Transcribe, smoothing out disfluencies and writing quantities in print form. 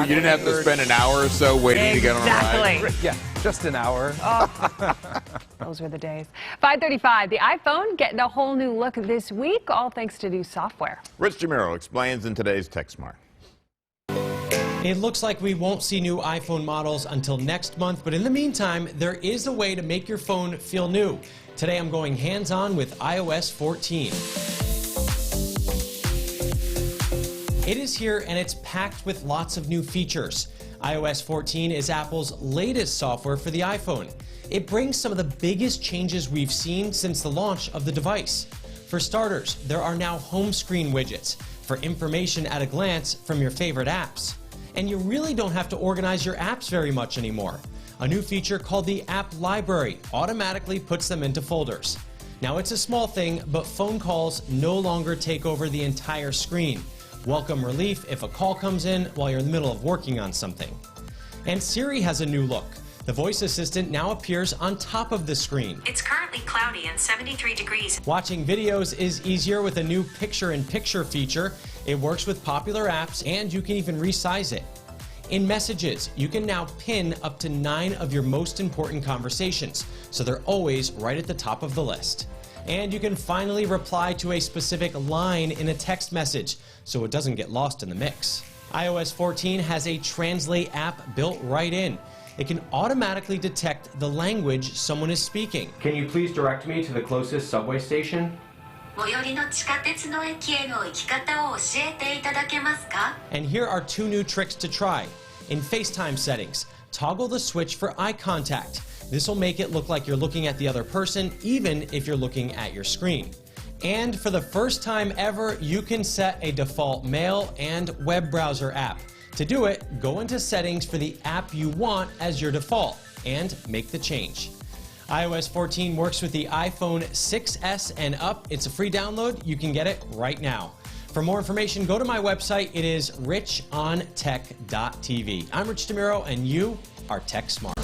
You didn't have to spend an hour or so waiting to get on a ride. Exactly. Yeah, just an hour. Those were the days. 5:35, the iPhone getting a whole new look this week, all thanks to new software. Rich DeMiro explains in today's TechSmart. It looks like we won't see new iPhone models until next month, but in the meantime, there is a way to make your phone feel new. Today I'm going hands-on with iOS 14. It is here and it's packed with lots of new features. iOS 14 is Apple's latest software for the iPhone. It brings some of the biggest changes we've seen since the launch of the device. For starters, there are now home screen widgets for information at a glance from your favorite apps. And you really don't have to organize your apps very much anymore. A new feature called the App Library automatically puts them into folders. Now it's a small thing, but phone calls no longer take over the entire screen. Welcome relief if a call comes in while you're in the middle of working on something. And Siri has a new look. The voice assistant now appears on top of the screen. It's currently cloudy and 73 degrees. Watching videos is easier with a new picture-in-picture feature. It works with popular apps and you can even resize it. In Messages, you can now pin up to 9 of your most important conversations, so they're always right at the top of the list. And you can finally reply to a specific line in a text message, so it doesn't get lost in the mix. iOS 14 has a Translate app built right in. It can automatically detect the language someone is speaking. Can you please direct me to the closest subway station? And here are 2 new tricks to try. In FaceTime settings, toggle the switch for eye contact. This will make it look like you're looking at the other person, even if you're looking at your screen. And for the first time ever, you can set a default mail and web browser app. To do it, go into settings for the app you want as your default and make the change. iOS 14 works with the iPhone 6s and up. It's a free download. You can get it right now. For more information, go to my website. It is richontech.tv. I'm Rich DeMiro, and you are Tech Smart.